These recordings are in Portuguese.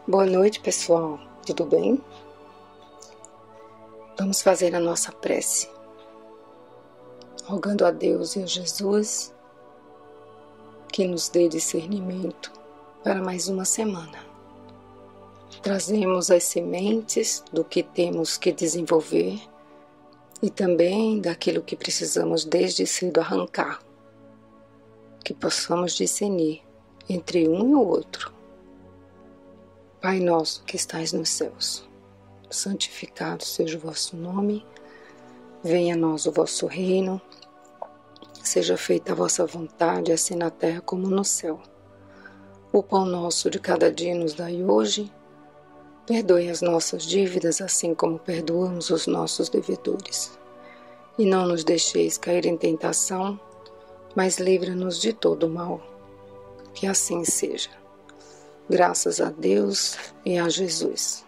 Boa noite, pessoal. Tudo bem? Vamos fazer a nossa prece, rogando a Deus e a Jesus que nos dê discernimento para mais uma semana. Trazemos as sementes do que temos que desenvolver e também daquilo que precisamos desde cedo arrancar, que possamos discernir entre um e o outro. Pai nosso que estais nos céus, santificado seja o vosso nome, venha a nós o vosso reino, seja feita a vossa vontade, assim na terra como no céu. O pão nosso de cada dia nos dai hoje, perdoe as nossas dívidas, assim como perdoamos os nossos devedores. E não nos deixeis cair em tentação, mas livra-nos de todo o mal. Que assim seja. Graças a Deus e a Jesus.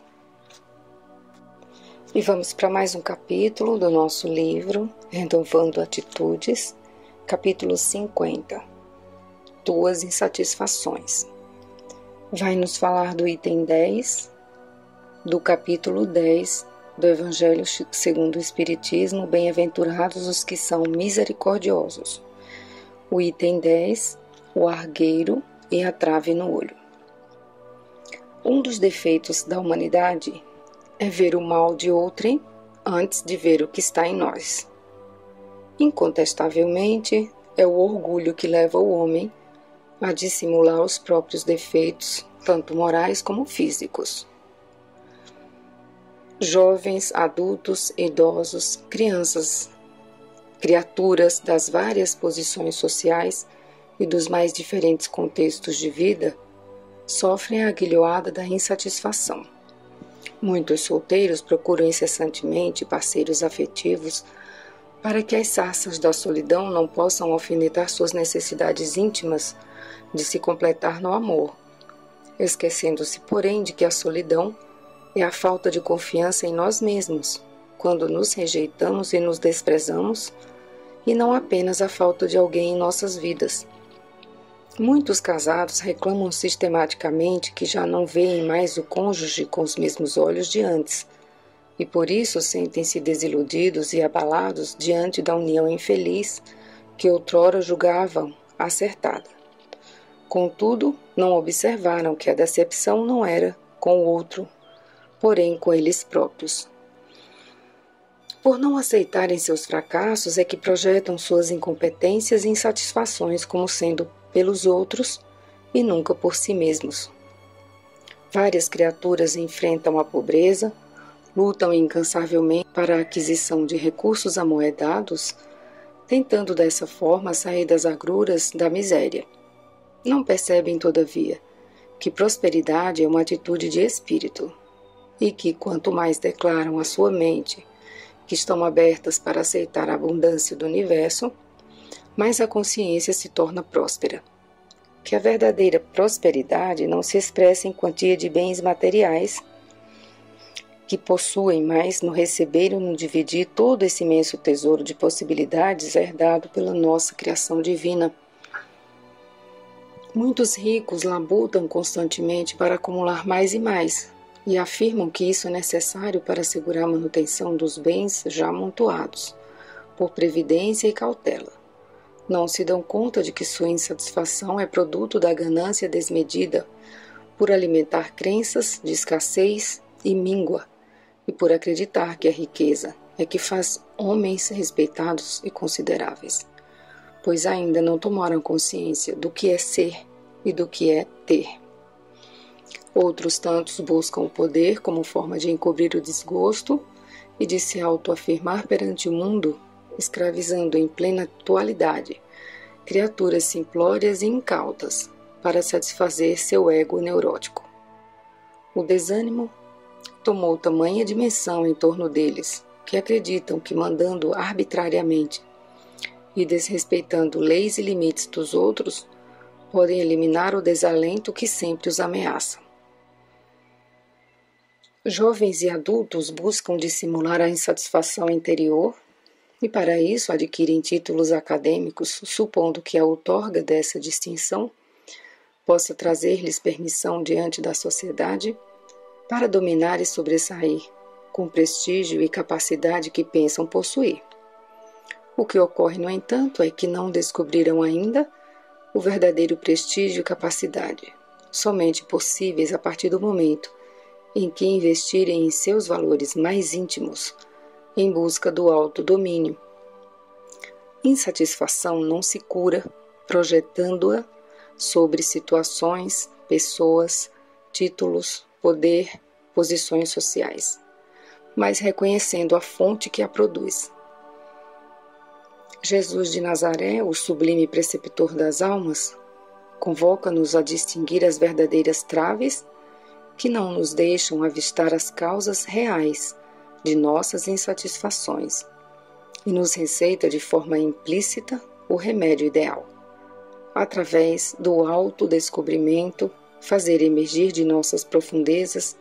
E vamos para mais um capítulo do nosso livro, Renovando Atitudes, capítulo 50. Tuas insatisfações. Vai nos falar do item 10, do capítulo 10 do Evangelho segundo o Espiritismo, bem-aventurados os que são misericordiosos. O item 10, o argueiro e a trave no olho. Um dos defeitos da humanidade é ver o mal de outrem antes de ver o que está em nós. Incontestavelmente, é o orgulho que leva o homem a dissimular os próprios defeitos, tanto morais como físicos. Jovens, adultos, idosos, crianças, criaturas das várias posições sociais e dos mais diferentes contextos de vida sofrem a aguilhoada da insatisfação. Muitos solteiros procuram incessantemente parceiros afetivos para que as sarças da solidão não possam alfinetar suas necessidades íntimas de se completar no amor, esquecendo-se, porém, de que a solidão é a falta de confiança em nós mesmos, quando nos rejeitamos e nos desprezamos, e não apenas a falta de alguém em nossas vidas. Muitos casados reclamam sistematicamente que já não veem mais o cônjuge com os mesmos olhos de antes, e por isso sentem-se desiludidos e abalados diante da união infeliz que outrora julgavam acertada. Contudo, não observaram que a decepção não era com o outro, porém com eles próprios. Por não aceitarem seus fracassos é que projetam suas incompetências e insatisfações como sendo pelos outros e nunca por si mesmos. Várias criaturas enfrentam a pobreza, lutam incansavelmente para a aquisição de recursos amoedados, tentando dessa forma sair das agruras da miséria. Não percebem, todavia, que prosperidade é uma atitude de espírito e que, quanto mais declaram à sua mente que estão abertas para aceitar a abundância do universo, mais a consciência se torna próspera. Que a verdadeira prosperidade não se expressa em quantia de bens materiais que possuem, mas no receber ou no dividir todo esse imenso tesouro de possibilidades herdado pela nossa criação divina. Muitos ricos labutam constantemente para acumular mais e mais, e afirmam que isso é necessário para assegurar a manutenção dos bens já amontoados, por previdência e cautela. Não se dão conta de que sua insatisfação é produto da ganância desmedida, por alimentar crenças de escassez e míngua, e por acreditar que a riqueza é que faz homens respeitados e consideráveis, pois ainda não tomaram consciência do que é ser e do que é ter. Outros tantos buscam o poder como forma de encobrir o desgosto e de se autoafirmar perante o mundo, escravizando em plena atualidade criaturas simplórias e incautas para satisfazer seu ego neurótico. O desânimo tomou tamanha dimensão em torno deles, que acreditam que mandando arbitrariamente e desrespeitando leis e limites dos outros, podem eliminar o desalento que sempre os ameaça. Jovens e adultos buscam dissimular a insatisfação interior e, para isso, adquirem títulos acadêmicos, supondo que a outorga dessa distinção possa trazer-lhes permissão diante da sociedade para dominar e sobressair, com prestígio e capacidade que pensam possuir. O que ocorre, no entanto, é que não descobriram ainda o verdadeiro prestígio e capacidade, somente possíveis a partir do momento em que investirem em seus valores mais íntimos, em busca do autodomínio. Insatisfação não se cura projetando-a sobre situações, pessoas, títulos, poder, posições sociais, mas reconhecendo a fonte que a produz. Jesus de Nazaré, o sublime preceptor das almas, convoca-nos a distinguir as verdadeiras traves que não nos deixam avistar as causas reais de nossas insatisfações e nos receita de forma implícita o remédio ideal. Através do autodescobrimento, fazer emergir de nossas profundezas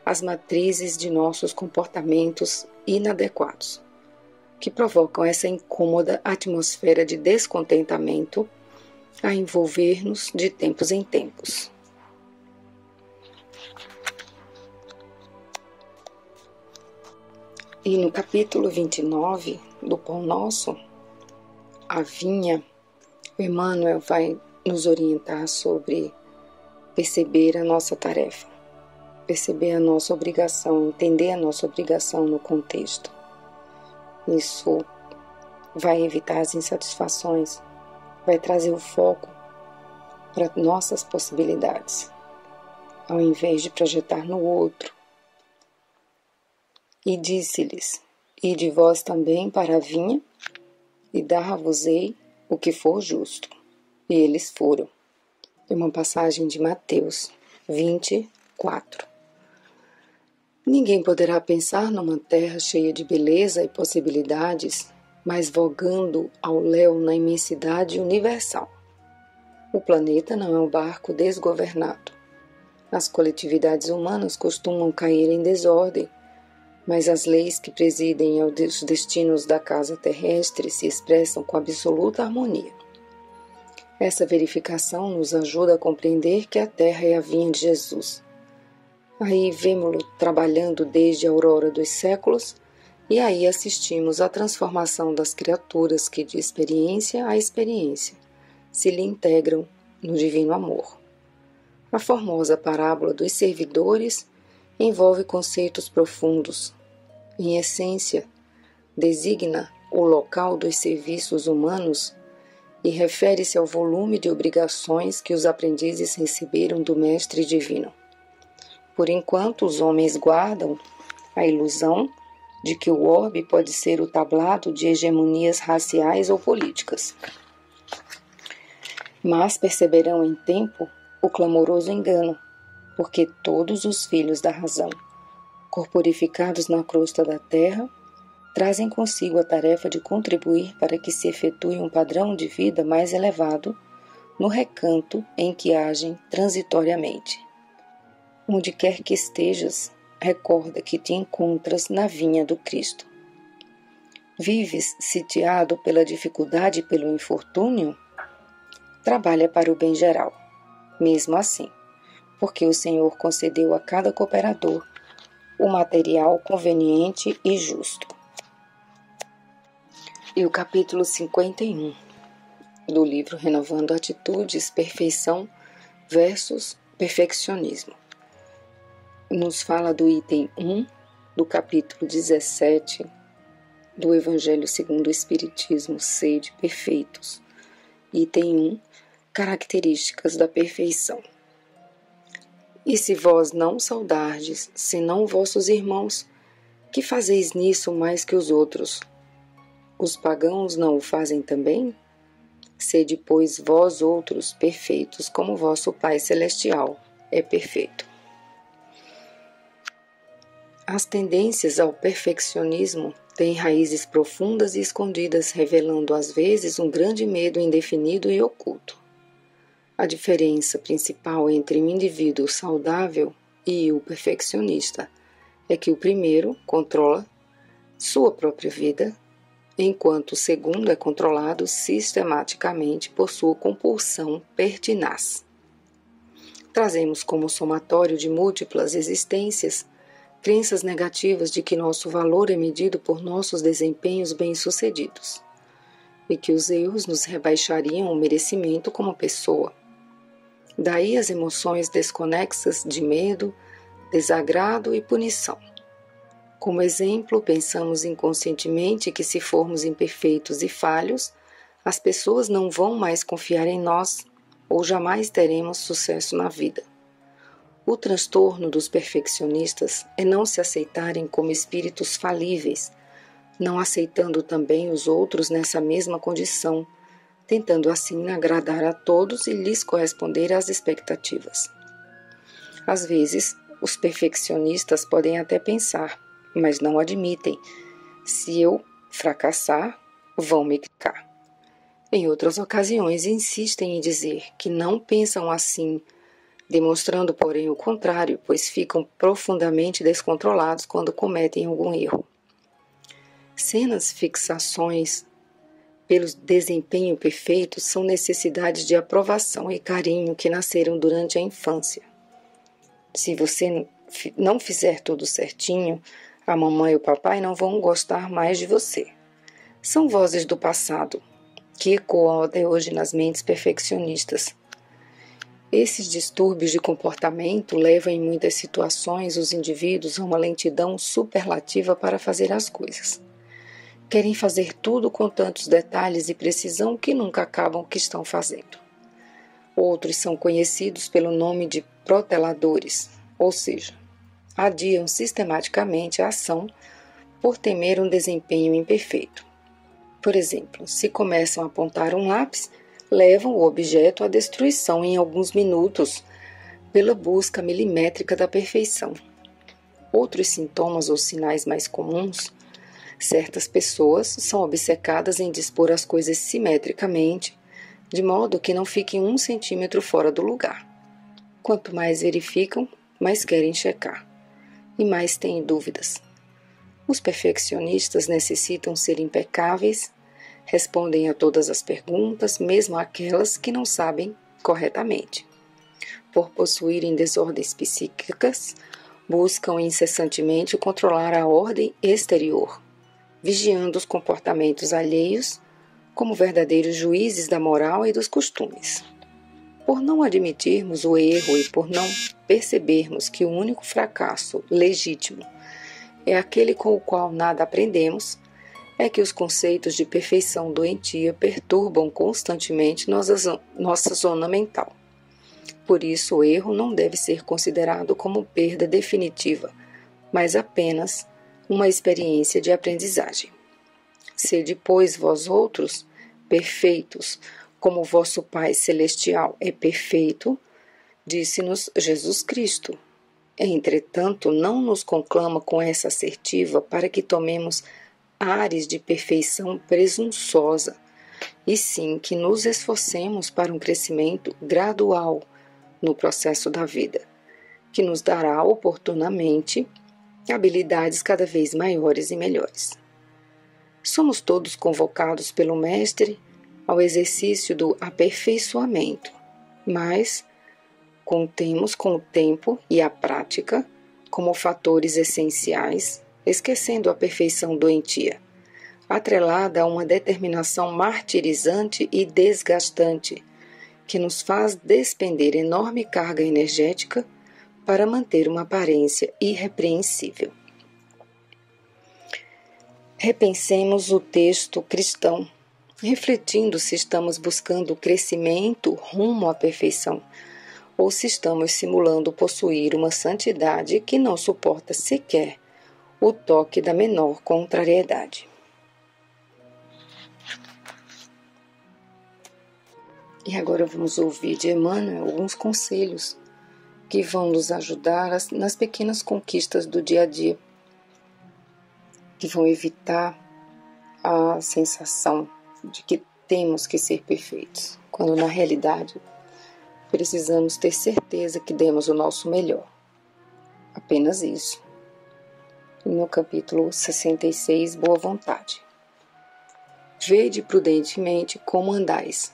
as matrizes de nossos comportamentos inadequados, que provocam essa incômoda atmosfera de descontentamento a envolver-nos de tempos em tempos. E no capítulo 29 do Pão Nosso, a vinha, Emmanuel vai nos orientar sobre perceber a nossa tarefa, perceber a nossa obrigação, entender a nossa obrigação no contexto. Isso vai evitar as insatisfações, vai trazer o foco para nossas possibilidades, ao invés de projetar no outro. E disse-lhes: Ide vós também para a vinha, e dar-vos-ei o que for justo. E eles foram. É uma passagem de Mateus 24. Ninguém poderá pensar numa terra cheia de beleza e possibilidades, mas vogando ao léu na imensidade universal. O planeta não é um barco desgovernado. As coletividades humanas costumam cair em desordem, mas as leis que presidem aos destinos da casa terrestre se expressam com absoluta harmonia. Essa verificação nos ajuda a compreender que a Terra é a vinha de Jesus. Aí vemo-lo trabalhando desde a aurora dos séculos, e aí assistimos à transformação das criaturas que, de experiência a experiência, se lhe integram no divino amor. A formosa parábola dos servidores envolve conceitos profundos. Em essência, designa o local dos serviços humanos e refere-se ao volume de obrigações que os aprendizes receberam do Mestre Divino. Por enquanto, os homens guardam a ilusão de que o orbe pode ser o tablado de hegemonias raciais ou políticas. Mas perceberão em tempo o clamoroso engano, porque todos os filhos da razão, corporificados na crosta da terra, trazem consigo a tarefa de contribuir para que se efetue um padrão de vida mais elevado no recanto em que agem transitoriamente. Onde quer que estejas, recorda que te encontras na vinha do Cristo. Vives sitiado pela dificuldade e pelo infortúnio? Trabalha para o bem geral, mesmo assim, porque o Senhor concedeu a cada cooperador o material conveniente e justo. E o capítulo 51 do livro Renovando Atitudes, Perfeição versus Perfeccionismo. Nos fala do item 1 do capítulo 17 do Evangelho segundo o Espiritismo, Sede Perfeitos. Item 1, Características da Perfeição. E se vós não saudardes, senão vossos irmãos, que fazeis nisso mais que os outros? Os pagãos não o fazem também? Sede, pois, vós outros perfeitos, como vosso Pai Celestial é perfeito. As tendências ao perfeccionismo têm raízes profundas e escondidas, revelando às vezes um grande medo indefinido e oculto. A diferença principal entre o indivíduo saudável e o perfeccionista é que o primeiro controla sua própria vida, enquanto o segundo é controlado sistematicamente por sua compulsão pertinaz. trazemos como somatório de múltiplas existências crenças negativas de que nosso valor é medido por nossos desempenhos bem-sucedidos e que os erros nos rebaixariam o merecimento como pessoa. Daí as emoções desconexas de medo, desagrado e punição. Como exemplo, pensamos inconscientemente que se formos imperfeitos e falhos, as pessoas não vão mais confiar em nós ou jamais teremos sucesso na vida. O transtorno dos perfeccionistas é não se aceitarem como espíritos falíveis, não aceitando também os outros nessa mesma condição, tentando assim agradar a todos e lhes corresponder às expectativas. Às vezes, os perfeccionistas podem até pensar, mas não admitem: se eu fracassar, vão me criticar. Em outras ocasiões, insistem em dizer que não pensam assim, demonstrando, porém, o contrário, pois ficam profundamente descontrolados quando cometem algum erro. Cenas fixações pelo desempenho perfeito são necessidades de aprovação e carinho que nasceram durante a infância. Se você não fizer tudo certinho, a mamãe e o papai não vão gostar mais de você. São vozes do passado, que ecoam até hoje nas mentes perfeccionistas. Esses distúrbios de comportamento levam em muitas situações os indivíduos a uma lentidão superlativa para fazer as coisas. Querem fazer tudo com tantos detalhes e precisão que nunca acabam o que estão fazendo. Outros são conhecidos pelo nome de proteladores, ou seja, adiam sistematicamente a ação por temer um desempenho imperfeito. Por exemplo, se começam a apontar um lápis, levam o objeto à destruição em alguns minutos pela busca milimétrica da perfeição. Outros sintomas ou sinais mais comuns: certas pessoas são obcecadas em dispor as coisas simetricamente, de modo que não fiquem 1 centímetro fora do lugar. Quanto mais verificam, mais querem checar, e mais têm dúvidas. Os perfeccionistas necessitam ser impecáveis, respondem a todas as perguntas, mesmo aquelas que não sabem corretamente. Por possuírem desordens psíquicas, buscam incessantemente controlar a ordem exterior, vigiando os comportamentos alheios como verdadeiros juízes da moral e dos costumes. Por não admitirmos o erro e por não percebermos que o único fracasso legítimo é aquele com o qual nada aprendemos, é que os conceitos de perfeição doentia perturbam constantemente nossa zona mental. Por isso, o erro não deve ser considerado como perda definitiva, mas apenas uma experiência de aprendizagem. Sede, pois, vós outros perfeitos, como vosso Pai Celestial é perfeito, disse-nos Jesus Cristo. Entretanto, não nos conclama com essa assertiva para que tomemos ares de perfeição presunçosa, e sim que nos esforcemos para um crescimento gradual no processo da vida, que nos dará oportunamente habilidades cada vez maiores e melhores. Somos todos convocados pelo Mestre ao exercício do aperfeiçoamento, mas contemos com o tempo e a prática como fatores essenciais, esquecendo a perfeição doentia, atrelada a uma determinação martirizante e desgastante, que nos faz despender enorme carga energética para manter uma aparência irrepreensível. Repensemos o texto cristão, refletindo se estamos buscando o crescimento rumo à perfeição, ou se estamos simulando possuir uma santidade que não suporta sequer o toque da menor contrariedade. E agora vamos ouvir de Emmanuel alguns conselhos que vão nos ajudar nas pequenas conquistas do dia a dia, que vão evitar a sensação de que temos que ser perfeitos, quando na realidade precisamos ter certeza que demos o nosso melhor. Apenas isso. No capítulo 66, Boa Vontade. Vede prudentemente como andais.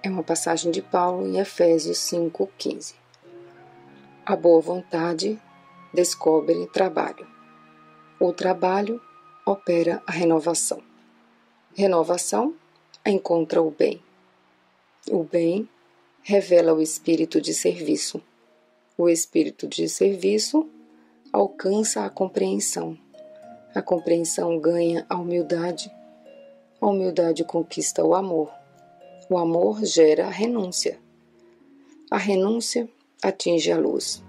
É uma passagem de Paulo em Efésios 5:15. A boa vontade descobre trabalho. O trabalho opera a renovação. Renovação encontra o bem. O bem revela o espírito de serviço. O espírito de serviço alcança a compreensão. A compreensão ganha a humildade. A humildade conquista o amor. O amor gera a renúncia. A renúncia atinge a luz.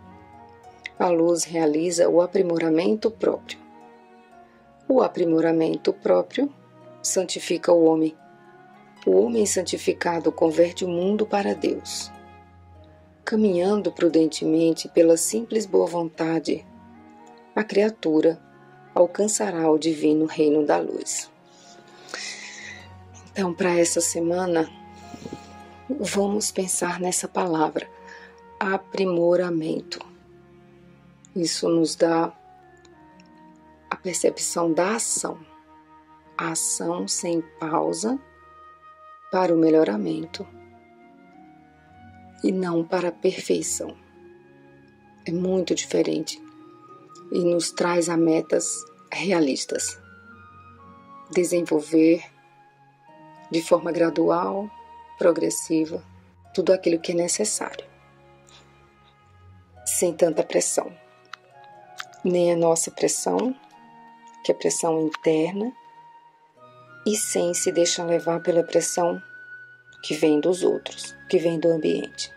A luz realiza o aprimoramento próprio. O aprimoramento próprio santifica o homem. O homem santificado converte o mundo para Deus. Caminhando prudentemente pela simples boa vontade, a criatura alcançará o divino reino da luz. Então, para essa semana, vamos pensar nessa palavra, aprimoramento. Isso nos dá a percepção da ação. A ação sem pausa para o melhoramento e não para a perfeição. É muito diferente e nos traz a metas realistas. Desenvolver de forma gradual, progressiva, tudo aquilo que é necessário. Sem tanta pressão. Nem a nossa pressão, que é pressão interna, e sem se deixar levar pela pressão que vem dos outros, que vem do ambiente.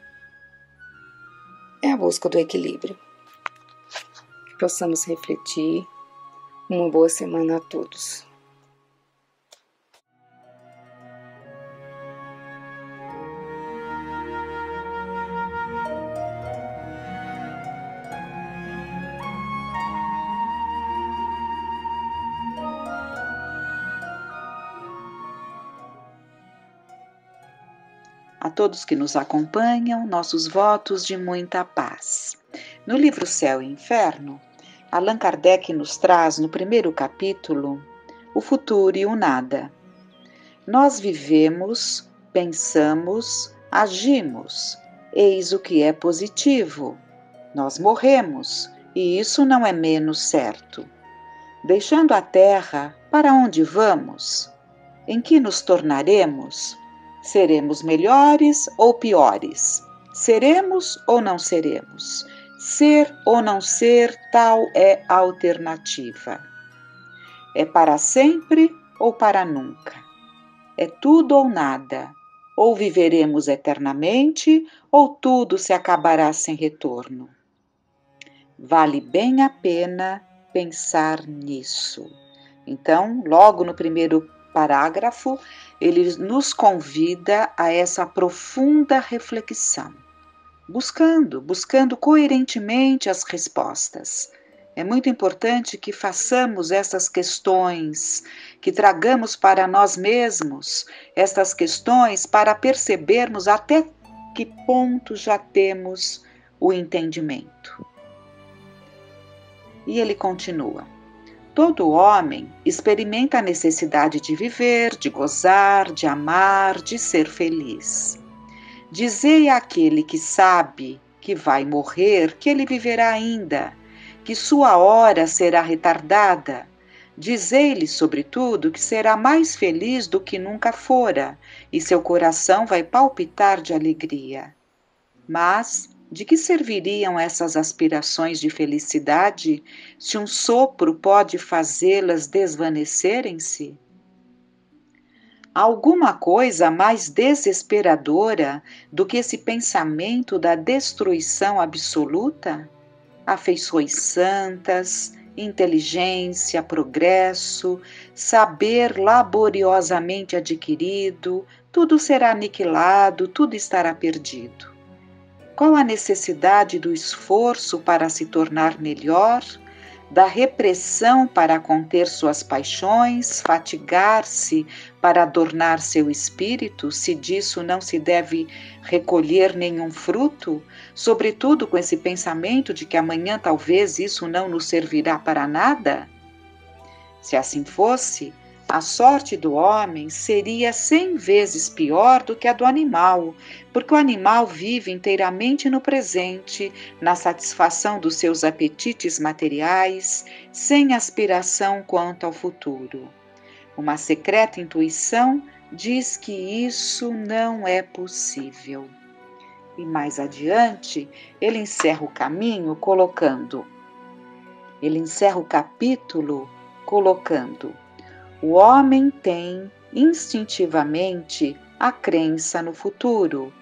É a busca do equilíbrio. Que possamos refletir. Uma boa semana a todos. A todos que nos acompanham, nossos votos de muita paz. No livro Céu e Inferno, Allan Kardec nos traz no primeiro capítulo o futuro e o nada. Nós vivemos, pensamos, agimos, eis o que é positivo. Nós morremos, e isso não é menos certo. Deixando a terra, para onde vamos? Em que nos tornaremos? Seremos melhores ou piores? Seremos ou não seremos? Ser ou não ser, tal é a alternativa. É para sempre ou para nunca? É tudo ou nada? Ou viveremos eternamente, ou tudo se acabará sem retorno? Vale bem a pena pensar nisso. Então, logo no primeiro parágrafo, ele nos convida a essa profunda reflexão, buscando coerentemente as respostas. É muito importante que façamos essas questões, que tragamos para nós mesmos essas questões para percebermos até que ponto já temos o entendimento. E ele continua. Todo homem experimenta a necessidade de viver, de gozar, de amar, de ser feliz. Dizei àquele que sabe que vai morrer que ele viverá ainda, que sua hora será retardada. Dizei-lhe, sobretudo, que será mais feliz do que nunca fora, e seu coração vai palpitar de alegria. Mas de que serviriam essas aspirações de felicidade se um sopro pode fazê-las desvanecerem-se? Há alguma coisa mais desesperadora do que esse pensamento da destruição absoluta? Afeições santas, inteligência, progresso, saber laboriosamente adquirido, tudo será aniquilado, tudo estará perdido. Qual a necessidade do esforço para se tornar melhor, da repressão para conter suas paixões, fatigar-se para adornar seu espírito, se disso não se deve recolher nenhum fruto, sobretudo com esse pensamento de que amanhã talvez isso não nos servirá para nada? Se assim fosse, a sorte do homem seria 100 vezes pior do que a do animal, porque o animal vive inteiramente no presente, na satisfação dos seus apetites materiais, sem aspiração quanto ao futuro. Uma secreta intuição diz que isso não é possível. E mais adiante, ele encerra o capítulo colocando: o homem tem instintivamente a crença no futuro,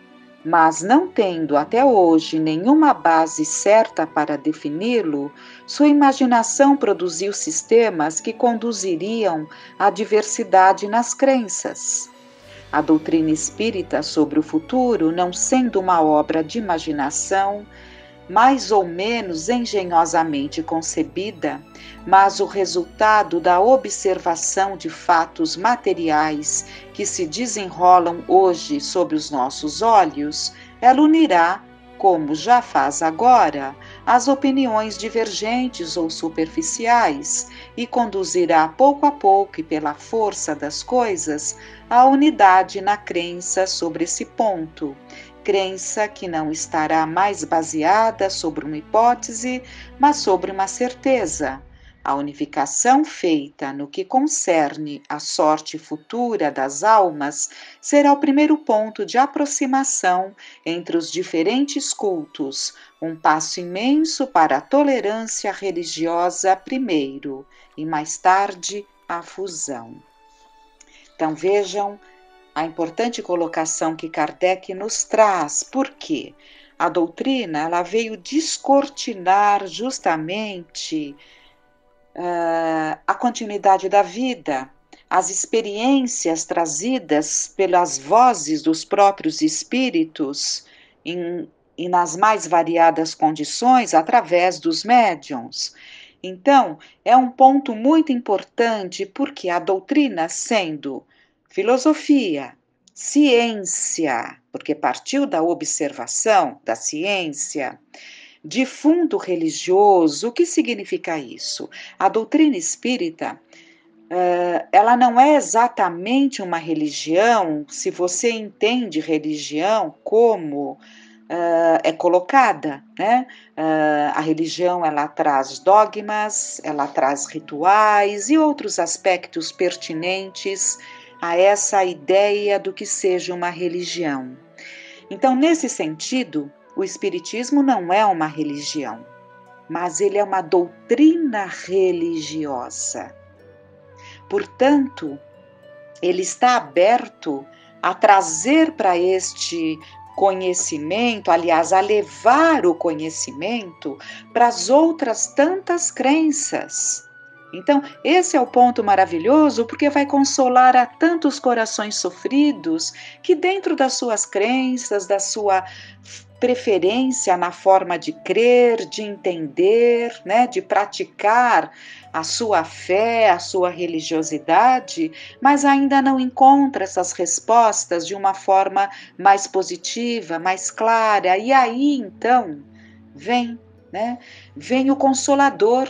mas não tendo até hoje nenhuma base certa para defini-lo, sua imaginação produziu sistemas que conduziriam à diversidade nas crenças. A doutrina espírita sobre o futuro, não sendo uma obra de imaginação, mais ou menos engenhosamente concebida, mas o resultado da observação de fatos materiais que se desenrolam hoje sob os nossos olhos, ela unirá, como já faz agora, as opiniões divergentes ou superficiais e conduzirá pouco a pouco e pela força das coisas à unidade na crença sobre esse ponto, crença que não estará mais baseada sobre uma hipótese, mas sobre uma certeza. A unificação feita no que concerne à sorte futura das almas será o primeiro ponto de aproximação entre os diferentes cultos, um passo imenso para a tolerância religiosa primeiro e mais tarde a fusão. Então vejam a importante colocação que Kardec nos traz, porque a doutrina ela veio descortinar justamente a continuidade da vida, as experiências trazidas pelas vozes dos próprios espíritos e nas mais variadas condições através dos médiuns. Então, é um ponto muito importante porque a doutrina, sendo filosofia, ciência, porque partiu da observação da ciência, de fundo religioso. O que significa isso? A doutrina espírita, ela não é exatamente uma religião, se você entende religião como é colocada, né? A religião ela traz dogmas, ela traz rituais e outros aspectos pertinentes a essa ideia do que seja uma religião. Então, nesse sentido, o Espiritismo não é uma religião, mas ele é uma doutrina religiosa. Portanto, ele está aberto a trazer para este conhecimento, aliás, a levar o conhecimento para as outras tantas crenças. Então, esse é o ponto maravilhoso, porque vai consolar a tantos corações sofridos que, dentro das suas crenças, da sua preferência na forma de crer, de entender, né, de praticar a sua fé, a sua religiosidade, mas ainda não encontra essas respostas de uma forma mais positiva, mais clara. E aí, então, vem o Consolador.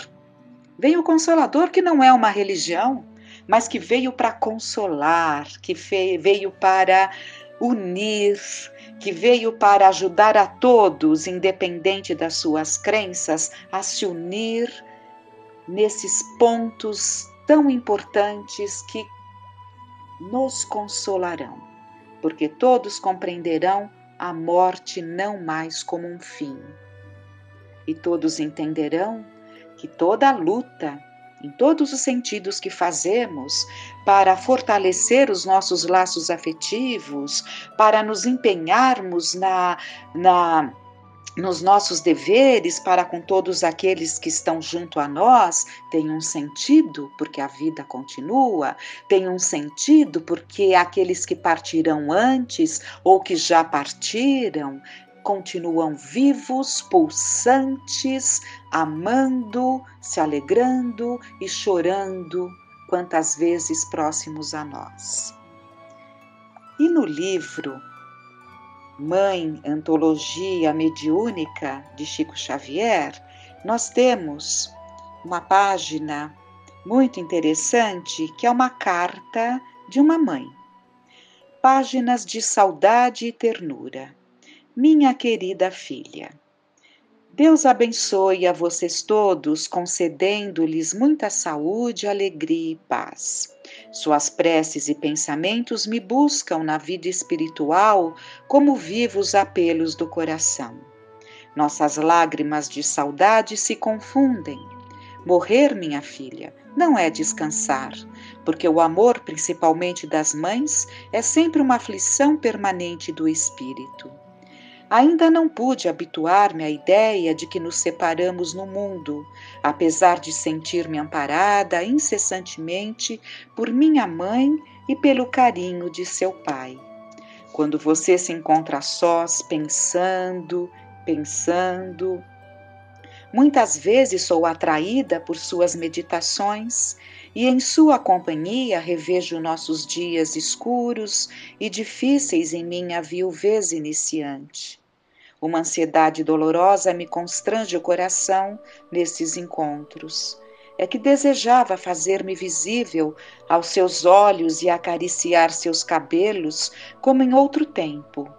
Vem o Consolador, que não é uma religião, mas que veio para consolar, que veio para unir, que veio para ajudar a todos, independente das suas crenças, a se unir nesses pontos tão importantes que nos consolarão, porque todos compreenderão a morte não mais como um fim. E todos entenderão que toda a luta, em todos os sentidos que fazemos, para fortalecer os nossos laços afetivos, para nos empenharmos nos nossos deveres para com todos aqueles que estão junto a nós, tem um sentido porque a vida continua, tem um sentido porque aqueles que partirão antes ou que já partiram, continuam vivos, pulsantes, amando, se alegrando e chorando, quantas vezes próximos a nós. E no livro Mãe, Antologia Mediúnica, de Chico Xavier, nós temos uma página muito interessante, que é uma carta de uma mãe. Páginas de saudade e ternura. Minha querida filha, Deus abençoe a vocês todos, concedendo-lhes muita saúde, alegria e paz. Suas preces e pensamentos me buscam na vida espiritual como vivos apelos do coração. Nossas lágrimas de saudade se confundem. Morrer, minha filha, não é descansar, porque o amor, principalmente das mães, é sempre uma aflição permanente do espírito. Ainda não pude habituar-me à ideia de que nos separamos no mundo, apesar de sentir-me amparada incessantemente por minha mãe e pelo carinho de seu pai. Quando você se encontra sós, pensando, muitas vezes sou atraída por suas meditações e em sua companhia revejo nossos dias escuros e difíceis em minha viuvez iniciante. Uma ansiedade dolorosa me constrange o coração nesses encontros. É que desejava fazer-me visível aos seus olhos e acariciar seus cabelos como em outro tempo.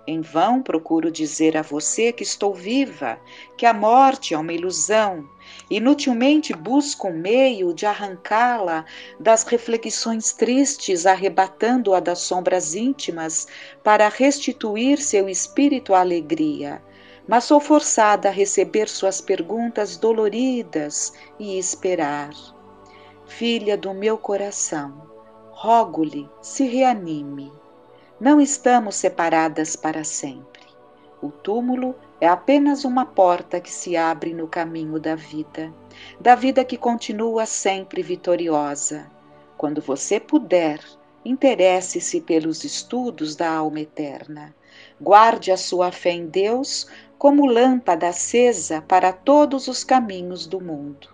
Em vão procuro dizer a você que estou viva, que a morte é uma ilusão. Inutilmente busco um meio de arrancá-la das reflexões tristes, arrebatando-a das sombras íntimas para restituir seu espírito à alegria. Mas sou forçada a receber suas perguntas doloridas e esperar. Filha do meu coração, rogo-lhe, se reanime. Não estamos separadas para sempre. O túmulo é apenas uma porta que se abre no caminho da vida que continua sempre vitoriosa. Quando você puder, interesse-se pelos estudos da alma eterna. Guarde a sua fé em Deus como lâmpada acesa para todos os caminhos do mundo.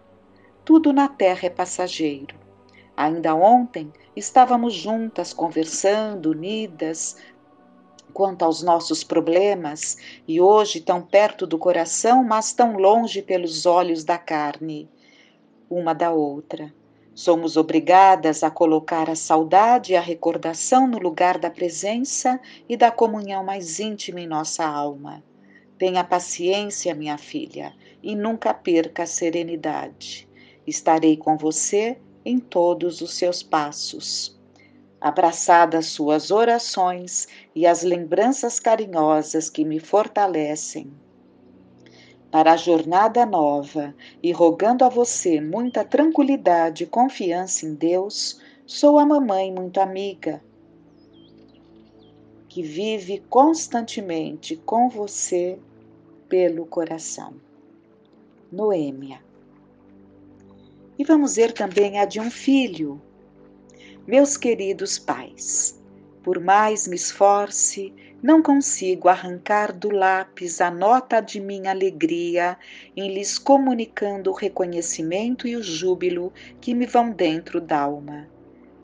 Tudo na terra é passageiro. Ainda ontem estávamos juntas, conversando, unidas quanto aos nossos problemas, e hoje tão perto do coração, mas tão longe pelos olhos da carne, uma da outra. Somos obrigadas a colocar a saudade e a recordação no lugar da presença e da comunhão mais íntima em nossa alma. Tenha paciência, minha filha, e nunca perca a serenidade. Estarei com você em todos os seus passos. Abraçada às suas orações e às lembranças carinhosas que me fortalecem para a jornada nova e rogando a você muita tranquilidade e confiança em Deus, sou a mamãe muito amiga, que vive constantemente com você pelo coração. Noêmia. E vamos ver também a de um filho. Meus queridos pais, por mais me esforce, não consigo arrancar do lápis a nota de minha alegria em lhes comunicando o reconhecimento e o júbilo que me vão dentro d'alma.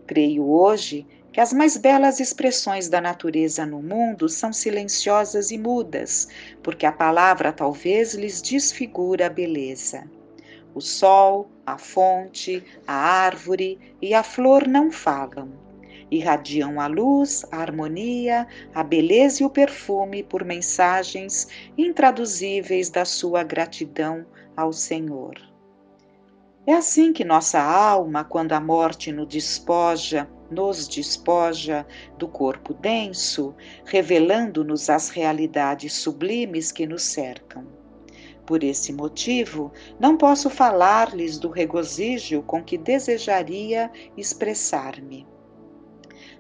Creio hoje que as mais belas expressões da natureza no mundo são silenciosas e mudas, porque a palavra talvez lhes desfigura a beleza. O sol, a fonte, a árvore e a flor não falam. Irradiam a luz, a harmonia, a beleza e o perfume por mensagens intraduzíveis da sua gratidão ao Senhor. É assim que nossa alma, quando a morte nos despoja do corpo denso, revelando-nos as realidades sublimes que nos cercam. Por esse motivo, não posso falar-lhes do regozijo com que desejaria expressar-me.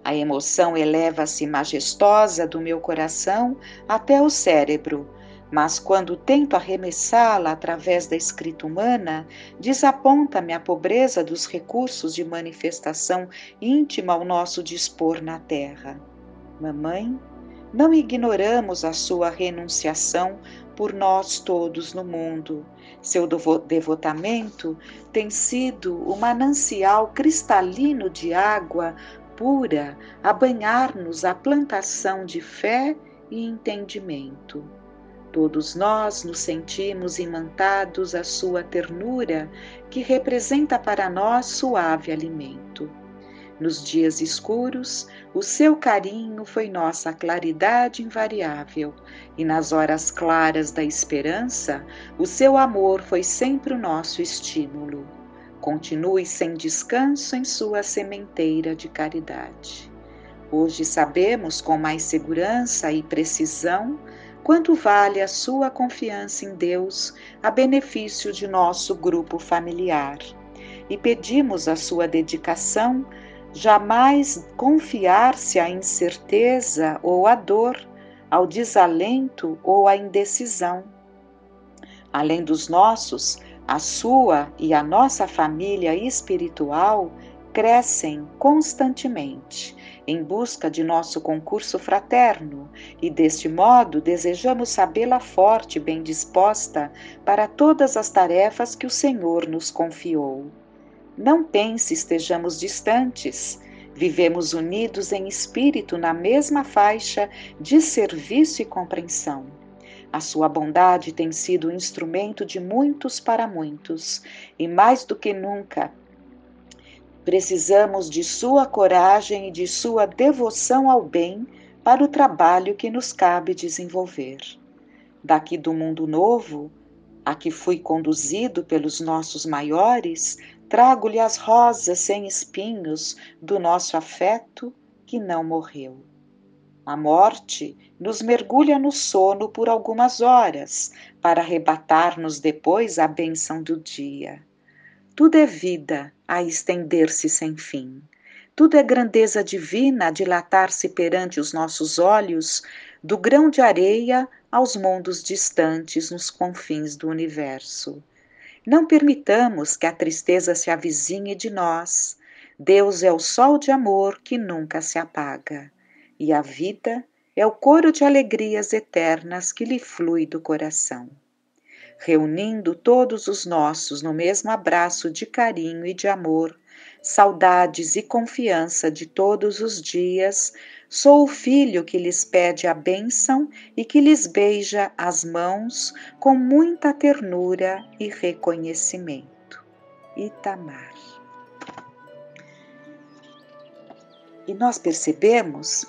A emoção eleva-se majestosa do meu coração até o cérebro, mas quando tento arremessá-la através da escrita humana, desaponta-me a pobreza dos recursos de manifestação íntima ao nosso dispor na terra. Mamãe, não ignoramos a sua renunciação por nós todos no mundo. Seu devotamento tem sido o manancial cristalino de água pura a banhar-nos a plantação de fé e entendimento. Todos nós nos sentimos imantados à sua ternura, que representa para nós suave alimento. Nos dias escuros, o seu carinho foi nossa claridade invariável, e nas horas claras da esperança, o seu amor foi sempre o nosso estímulo. Continue sem descanso em sua sementeira de caridade. Hoje sabemos com mais segurança e precisão quanto vale a sua confiança em Deus a benefício de nosso grupo familiar, e pedimos a sua dedicação. Jamais confiar-se à incerteza ou à dor, ao desalento ou à indecisão. Além dos nossos, a sua e a nossa família espiritual crescem constantemente em busca de nosso concurso fraterno, e deste modo desejamos sabê-la forte e bem disposta para todas as tarefas que o Senhor nos confiou. Não pense estejamos distantes, vivemos unidos em espírito na mesma faixa de serviço e compreensão. A sua bondade tem sido instrumento de muitos para muitos, e mais do que nunca, precisamos de sua coragem e de sua devoção ao bem para o trabalho que nos cabe desenvolver. Daqui do mundo novo, a que fui conduzido pelos nossos maiores, trago-lhe as rosas sem espinhos do nosso afeto que não morreu. A morte nos mergulha no sono por algumas horas, para arrebatar-nos depois a bênção do dia. Tudo é vida a estender-se sem fim. Tudo é grandeza divina a dilatar-se perante os nossos olhos, do grão de areia aos mundos distantes nos confins do universo. Não permitamos que a tristeza se avizinhe de nós. Deus é o sol de amor que nunca se apaga, e a vida é o coro de alegrias eternas que lhe flui do coração. Reunindo todos os nossos no mesmo abraço de carinho e de amor, saudades e confiança de todos os dias, sou o filho que lhes pede a bênção e que lhes beija as mãos com muita ternura e reconhecimento. Itamar. E nós percebemos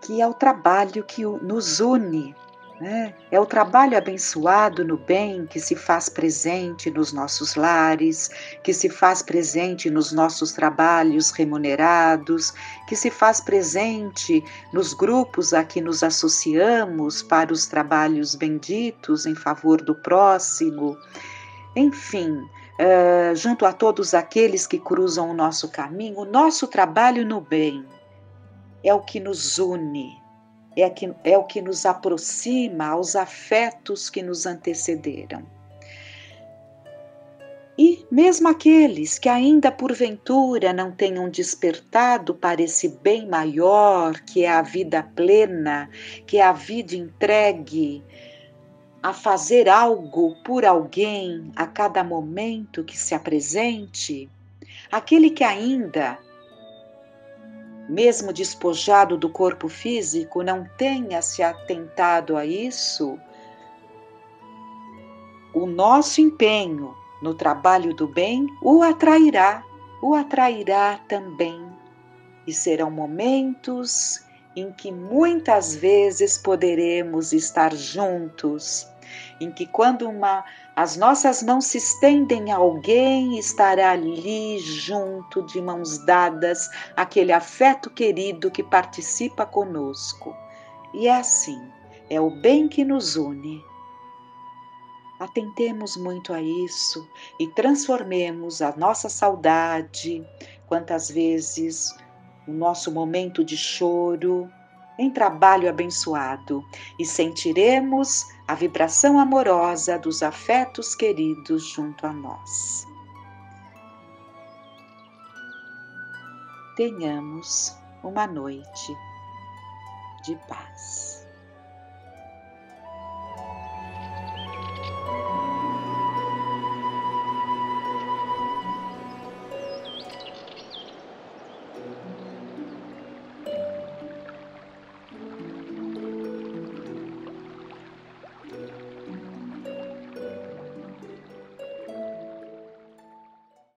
que é o trabalho que nos une, né? É o trabalho abençoado no bem que se faz presente nos nossos lares, que se faz presente nos nossos trabalhos remunerados, que se faz presente nos grupos a que nos associamos para os trabalhos benditos em favor do próximo. Enfim, junto a todos aqueles que cruzam o nosso caminho, o nosso trabalho no bem é o que nos une. É o que nos aproxima aos afetos que nos antecederam. E mesmo aqueles que ainda porventura não tenham despertado para esse bem maior, que é a vida plena, que é a vida entregue a fazer algo por alguém a cada momento que se apresente, aquele que ainda, mesmo despojado do corpo físico, não tenha se atentado a isso, o nosso empenho no trabalho do bem o atrairá também. E serão momentos em que muitas vezes poderemos estar juntos, em que quando as nossas mãos se estendem a alguém, estará ali junto, de mãos dadas, aquele afeto querido que participa conosco. E é assim, é o bem que nos une. Atentemos muito a isso e transformemos a nossa saudade, quantas vezes o nosso momento de choro, em trabalho abençoado, e sentiremos a vibração amorosa dos afetos queridos junto a nós. Tenhamos uma noite de paz.